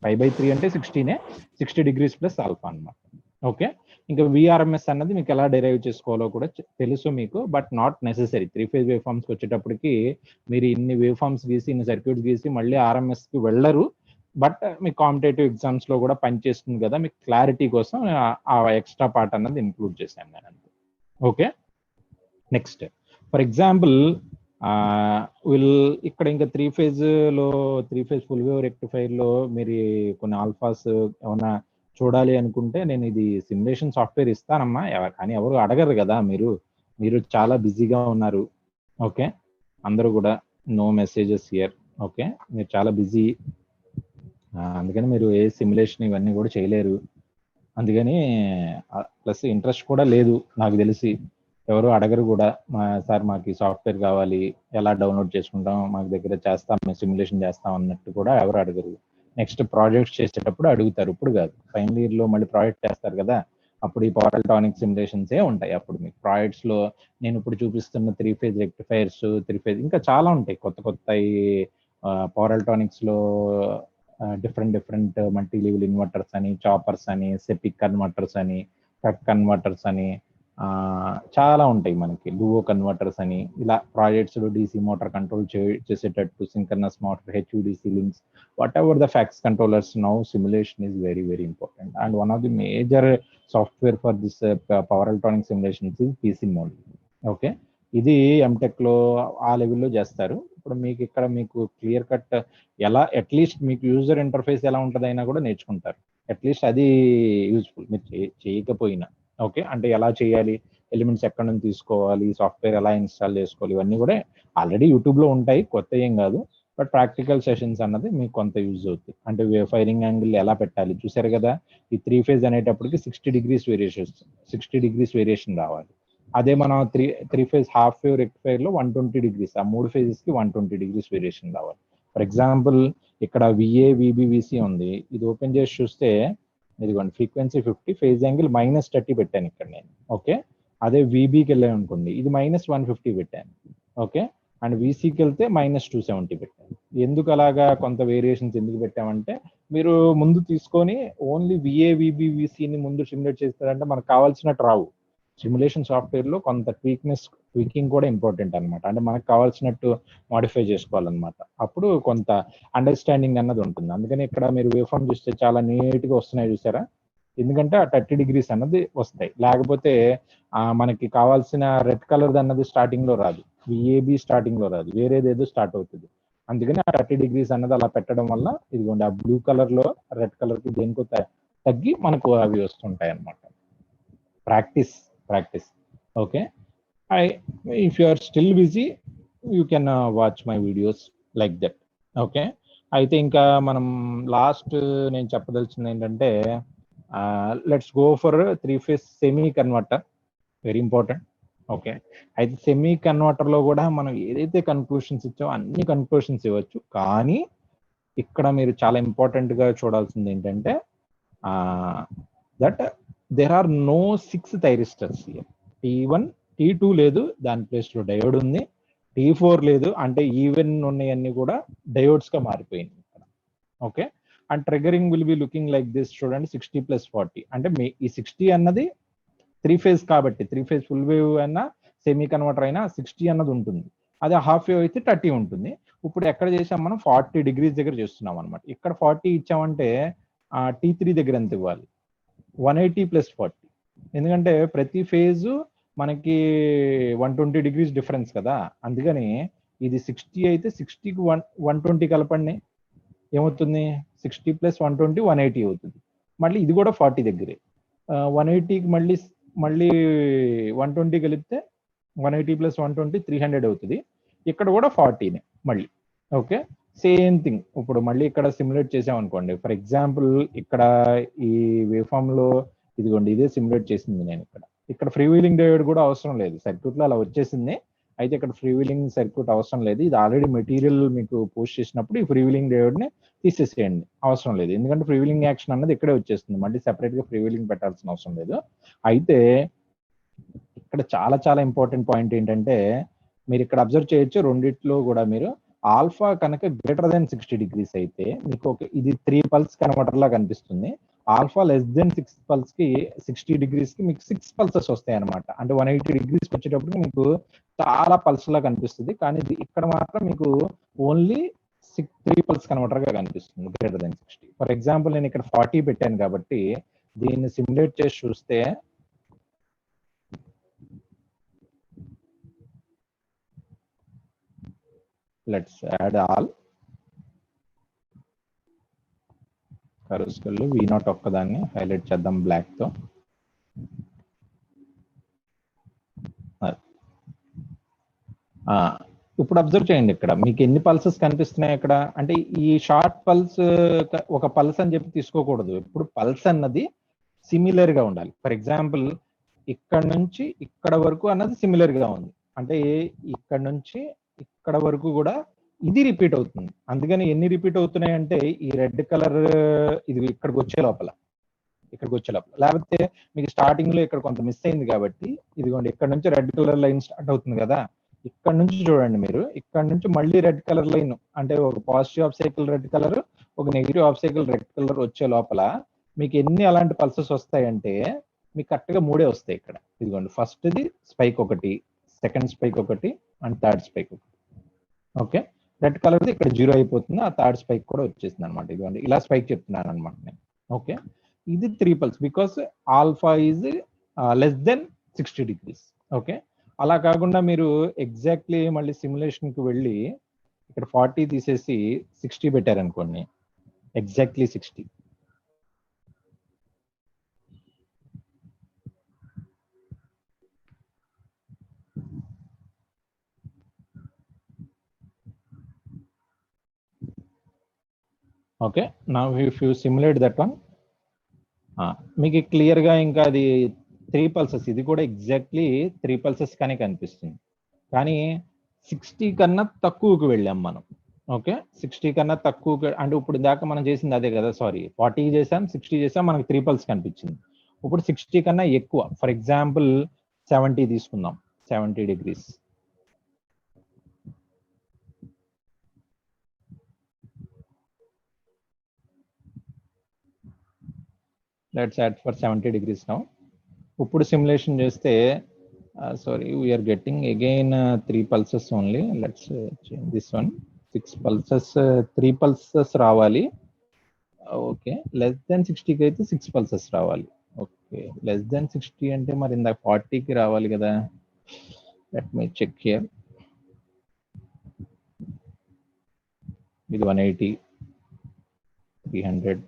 5/3 అంటే 16 60 degrees + ఆల్ఫా అన్నమాట. ఓకే, ఇంకా విఆర్ఎంఎస్ అన్నది మీకు ఎలా డెరైవ్ చేసుకోవాలో కూడా తెలుసు మీకు, but not necessary. 3 phase wave ఫార్మ్స్కి వచ్చేటప్పటికి మీరు ఇన్ని వేవ్ ఫార్మ్స్ గీసి ఇన్ని సర్క్యూట్స్ గీసి మళ్ళీ ఆర్ఎంఎస్కి వెళ్ళరు. బట్ మీకు కాంపిటేటివ్ ఎగ్జామ్స్ లో కూడా పనిచేస్తుంది కదా, మీకు క్లారిటీ కోసం ఆ ఎక్స్ట్రా పార్ట్ అన్నది ఇంక్లూడ్ చేశాను నేను అంతే. ఓకే, నెక్స్ట్ ఫర్ ఎగ్జాంపుల్ ఇక్కడ ఇంకా 3 ఫేజ్ ఫుల్ వేవ్ రెక్టిఫైర్ లో మీరు కొన్ని ఆల్ఫాస్ ఏమైనా చూడాలి అనుకుంటే నేను ఇది సిమ్యులేషన్ సాఫ్ట్వేర్ ఇస్తానమ్మా, కానీ ఎవరు అడగరు కదా, మీరు చాలా బిజీగా ఉన్నారు. ఓకే, అందరూ కూడా నో మెసేజెస్ హియర్. ఓకే, మీరు చాలా బిజీ, అందుకని మీరు ఏ సిమ్యులేషన్ ఇవన్నీ కూడా చేయలేరు. అందుకని ప్లస్ ఇంట్రెస్ట్ కూడా లేదు నాకు తెలిసి, ఎవరు అడగరు కూడా. సార్ మాకు ఈ సాఫ్ట్వేర్ కావాలి, ఎలా డౌన్లోడ్ చేసుకుంటాం, మాకు దగ్గర చేస్తాం, మేము సిమ్యులేషన్ చేస్తాం అన్నట్టు కూడా ఎవరు అడగరు. నెక్స్ట్ ప్రాజెక్ట్స్ చేసేటప్పుడు అడుగుతారు, ఇప్పుడు కాదు. ఫైనల్ ఇయర్ లో మళ్ళీ ప్రాజెక్ట్ చేస్తారు కదా, అప్పుడు ఈ పవర్ ఎలక్ట్రానిక్ సిమ్యులేషన్సే ఉంటాయి. అప్పుడు మీకు ప్రాజెక్ట్స్ లో నేను ఇప్పుడు చూపిస్తున్న 3 ఫేజ్ రెక్టిఫైర్స్, 3 ఫేజ్ ఇంకా చాలా ఉంటాయి కొత్త కొత్త పవర్ ఎలక్ట్రానిక్స్ లో డిఫరెంట్ మల్టీ లెవెల్ ఇన్వర్టర్స్ అని, చాపర్స్ అని, సెపిక్ కన్వర్టర్స్ అని, కట్ కన్వర్టర్స్ అని చాలా ఉంటాయి మనకి, డూవో కన్వర్టర్స్ అని. ఇలా ప్రాజెక్ట్స్ లో డీసీ మోటార్ కంట్రోల్ చేసేటట్టు synchronous motor, HVDC links, whatever the FACTS controllers, now simulation is very very important. And one of the major software for this power electronic simulations is PC mode. Okay, ఇది M Tech లో ఆ లెవెల్లో చేస్తారు. ఇప్పుడు మీకు clear cut ఎలా, at least మీకు user interface ఎలా ఉంటుంది అయినా కూడా నేర్చుకుంటారు. అట్లీస్ట్ అది యూజ్ఫుల్ మీరు చేయకపోయినా. ఓకే, అంటే ఎలా చేయాలి, ఎలిమెంట్స్ ఎక్కడ నుంచి తీసుకోవాలి, సాఫ్ట్వేర్ ఎలా ఇన్స్టాల్ చేసుకోవాలి, ఇవన్నీ కూడా ఆల్రెడీ యూట్యూబ్ లో ఉంటాయి, కొత్త ఏం కాదు. బట్ ప్రాక్టికల్ సెషన్స్ అన్నది మీకు కొంత యూజ్ అవుతుంది. అంటే ఫైరింగ్ యాంగిల్ ఎలా పెట్టాలి చూసారు కదా, ఈ 3 ఫేజ్ అనేటప్పటికి 60 డిగ్రీస్ వేరియేషన్ రావాలి. అదే మనం three phase half wave rectifier లో 120 డిగ్రీస్, ఆ 3 ఫేజెస్ కి 120 డిగ్రీస్ వేరియేషన్ రావాలి. ఫర్ ఎగ్జాంపుల్ ఇక్కడ విఏ, విబి, విసి ఉంది. ఇది ఓపెన్ చేసి చూస్తే ఇదిగోండి ఫ్రీక్వెన్సీ 50, ఫేజ్ యాంగిల్ -30 పెట్టాను ఇక్కడ నేను. ఓకే, అదే విబికి వెళ్ళాను అనుకోండి, ఇది -150 పెట్టాను. ఓకే, అండ్ విసికి వెళ్తే -270 పెట్టాను. ఎందుకు అలాగా కొంత వేరియేషన్స్ ఎందుకు పెట్టామంటే, మీరు ముందు తీసుకొని ఓన్లీ విఏ, విబి, విసిని ముందు సిమ్యులేట్ చేస్తారంటే మనకు కావాల్సినట్టు రావు. సిమ్యులేషన్ సాఫ్ట్వేర్ లో కొంత ట్వీకింగ్ కూడా ఇంపార్టెంట్ అనమాట. అంటే మనకు కావాల్సినట్టు మాడిఫై చేసుకోవాలన్నమాట. అప్పుడు కొంత అండర్స్టాండింగ్ అన్నది ఉంటుంది. అందుకని ఇక్కడ మీరు వేవ్ ఫార్మ్ చూస్తే చాలా నీట్ గా వస్తున్నాయి చూసారా, ఎందుకంటే ఆ 30 డిగ్రీస్ అన్నది వస్తాయి. లేకపోతే మనకి కావాల్సిన రెడ్ కలర్ అన్నది స్టార్టింగ్ లో రాదు, విఏబి స్టార్టింగ్ లో రాదు, వేరేదేదో స్టార్ట్ అవుతుంది. అందుకని ఆ 30 డిగ్రీస్ అన్నది అలా పెట్టడం వల్ల ఇదిగోండి ఆ బ్లూ కలర్ లో రెడ్ కలర్ కి దేనికో తగ్గి మనకు అవి వస్తుంటాయి అన్నమాట. Practice. Okay, if you are still busy you can watch my videos like that. Okay, అయితే ఇంకా మనం లాస్ట్ నేను చెప్పదలిచింది ఏంటంటే, let's go for 3 phase semi converter, very important. Okay, అయితే సెమీ కన్వర్టర్ లో కూడా మనం ఏదైతే కన్క్లూషన్స్ ఇచ్చామో అన్ని కన్క్లూషన్స్ ఇవ్వచ్చు, కానీ ఇక్కడ మీరు చాలా ఇంపార్టెంట్ గా చూడాల్సింది ఏంటంటే that there are no 6 thyristors here. T1 T2 లేదు, దాని ప్లేస్ లో డయోడ్ ఉంది. T4 లేదు, అంటే ఈవెన్ ఉన్నాయన్నీ కూడా డయోడ్స్ గా మారిపోయింది ఇక్కడ. Okay, and triggering will be looking like this. చూడండి 60+40, అంటే ఈ 60 అన్నది 3 ఫేజ్ కాబట్టి, 3 ఫేజ్ ఫుల్ వేవ్ అయినా సెమీ కన్వర్టర్ అయినా 60 అన్నది ఉంటుంది. అదే హాఫ్ వేవ్ అయితే 30 ఉంటుంది. ఇప్పుడు ఎక్కడ చేసాం మనం 40 డిగ్రీస్ దగ్గర చేస్తున్నాం అనమాట. ఇక్కడ 40 ఇచ్చామంటే T3 దగ్గర ఎంత ఇవ్వాలి, 180+40. ఎందుకంటే ప్రతి ఫేజ్ మనకి 120 డిగ్రీస్ డిఫరెన్స్ కదా, అందుకని ఇది 60 అయితే 60కి 120 కలపండి, ఏమవుతుంది 60 + 120 180 అవుతుంది. మళ్ళీ ఇది కూడా 40 దగ్గరే, 180కి మళ్ళీ 120 కలిపితే 180 + 120 300 అవుతుంది. ఇక్కడ కూడా 40నే మళ్ళీ. ఓకే, సేమ్ థింగ్ ఇప్పుడు మళ్ళీ ఇక్కడ సిమ్యులేట్ చేసాం అనుకోండి. ఫర్ ఎగ్జాంపుల్ ఇక్కడ ఈ వేవ్ ఫామ్ లో ఇదిగోండి ఇదే సిమ్యులేట్ చేసింది నేను. ఇక్కడ ఫ్రీ వీలింగ్ డయోడ్ కూడా అవసరం లేదు, సర్క్యూట్ లో అలా వచ్చేసింది. అయితే ఇక్కడ ఫ్రీ వీలింగ్ సర్క్యూట్ అవసరం లేదు, ఇది ఆల్రెడీ మెటీరియల్ మీకు పోస్ట్ చేసినప్పుడు ఈ ఫ్రీ వీలింగ్ డయోడ్ ని తీసేసేయండి, అవసరం లేదు. ఎందుకంటే ఫ్రీ వీలింగ్ యాక్షన్ అన్నది ఇక్కడే వచ్చేస్తుంది, మళ్ళీ సెపరేట్ గా ఫ్రీ వీలింగ్ పెట్టాల్సిన అవసరం లేదు. అయితే ఇక్కడ చాలా చాలా ఇంపార్టెంట్ పాయింట్ ఏంటంటే, మీరు ఇక్కడ అబ్జర్వ్ చేయొచ్చు రెండిట్లో కూడా మీరు ఆల్ఫా కనుక గ్రేటర్ దెన్ 60 డిగ్రీస్ అయితే మీకు ఇది 3 పల్స్ కన్వర్టర్ లా కనిపిస్తుంది. ఆల్ఫా లెస్ దెన్ 6 పల్స్ కి 60 డిగ్రీస్ కి మీకు 6 పల్సెస్ వస్తాయి అనమాట. అంటే 180 డిగ్రీస్ వచ్చేటప్పుడు మీకు చాలా పల్స్ లా కనిపిస్తుంది, కానీ ఇక్కడ మాత్రం మీకు ఓన్లీ 3 పల్స్ కన్వర్టర్ గా కనిపిస్తుంది గ్రేటర్ దెన్ 60. ఫర్ ఎగ్జాంపుల్ నేను ఇక్కడ 40 పెట్టాను కాబట్టి దీన్ని సిమ్యులేట్ చేసి చూస్తే లెట్స్ యాడ్ ఆల్ కరుస్కల్ V0 ఒక్కదాన్ని హైలైట్ చేద్దాం బ్లాక్ తో. ఇప్పుడు అబ్జర్వ్ చేయండి, ఇక్కడ మీకు ఎన్ని పల్సెస్ కనిపిస్తున్నాయి ఇక్కడ. అంటే ఈ షార్ట్ పల్స్ ఒక పల్స్ అని చెప్పి తీసుకోకూడదు, ఇప్పుడు పల్స్ అన్నది సిమిలర్ గా ఉండాలి. ఫర్ ఎగ్జాంపుల్ ఇక్కడ నుంచి ఇక్కడ వరకు అన్నది సిమిలర్ గా ఉంది, అంటే ఇక్కడ నుంచి ఇక్కడ వరకు కూడా ఇది రిపీట్ అవుతుంది. అందుకని ఎన్ని రిపీట్ అవుతున్నాయి అంటే ఈ రెడ్ కలర్ ఇది ఇక్కడికి వచ్చే లోపల లేకపోతే మీకు స్టార్టింగ్ లో ఇక్కడ కొంత మిస్ అయింది కాబట్టి ఇదిగోండి ఇక్కడ నుంచి రెడ్ కలర్ లైన్ స్టార్ట్ అవుతుంది కదా, ఇక్కడ నుంచి చూడండి మీరు, ఇక్కడ నుంచి మళ్ళీ రెడ్ కలర్ లైన్ అంటే ఒక positive half cycle red colour, ఒక negative half cycle red colour వచ్చే లోపల మీకు ఎన్ని అలాంటి పల్సెస్ వస్తాయంటే మీకు కరెక్ట్ గా 3 వస్తాయి ఇక్కడ. ఇదిగోండి ఫస్ట్ ది స్పైక్ ఒకటి, సెకండ్ స్పైక్ ఒకటి అండ్ థర్డ్ స్పైక్ ఒకటి. ఓకే, రెడ్ కలర్ ఇక్కడ 0 అయిపోతుంది, ఆ థర్డ్ స్పైక్ కూడా వచ్చేసింది అనమాట. ఇదిగోండి ఇలా స్పైక్ చెప్తున్నాను అనమాట నేను. ఓకే, ఇది 3 pulse because alpha is less than 60 degrees. Okay, అలా కాకుండా మీరు ఎగ్జాక్ట్లీ మళ్ళీ సిమ్యులేషన్ కి వెళ్ళి ఇక్కడ 40 తీసేసి 60 పెట్టారనుకోండి, exactly 60. Okay, now if you simulate that one, మీకు క్లియర్ గా ఇంకా అది 3 పల్సెస్, ఇది కూడా ఎగ్జాక్ట్లీ 3 పల్సెస్ కానీ కనిపిస్తుంది. కానీ 60 కన్నా తక్కువకు వెళ్ళాం మనం. ఓకే, 60 కన్నా తక్కువ అంటే ఇప్పుడు దాకా మనం చేసింది అదే కదా, సారీ 40 చేసాం 60 చేసాం, మనకి 3 పల్స్ కనిపించింది. ఇప్పుడు 60 కన్నా ఎక్కువ, ఫర్ ఎగ్జాంపుల్ 70 తీసుకుందాం, 70 degrees. Let's add for 70 degrees now. ఇప్పుడు సిమ్యులేషన్ చేస్తే sorry we're getting again 3 pulses only. Let's change this one, 6 pulses, 3 pulses రావాలి. ఓకే, లెస్ దెన్ 60కి అయితే 6 పల్సెస్ రావాలి. ఓకే, లెస్ దెన్ 60 అంటే మరి ఇందాక 40కి రావాలి కదా. Let me check here. ఇది 180, 300,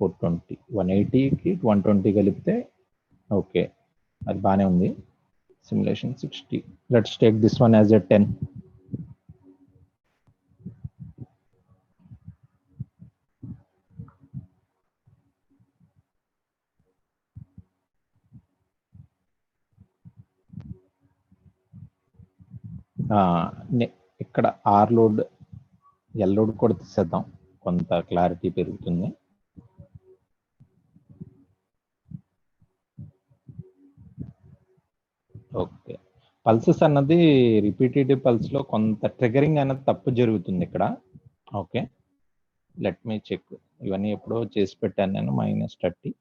420, 180కి 120 కలిపితే ఓకే, అది బాగానే ఉంది. Simulation 60. Let's take this one as a 10. ఇక్కడ ఆర్ లోడ్ ఎల్ లోడ్ కూడా తీసేద్దాం, కొంత క్లారిటీ పెరుగుతుంది. ఓకే, పల్సెస్ అన్నది రిపీటేటివ్ పల్స్ లో కొంత ట్రిగరింగ్ అన్నది తప్పు జరుగుతుంది ఇక్కడ. Okay, let me check. ఇవన్నీ ఎప్పుడో చేసి పెట్టాను నేను, -30.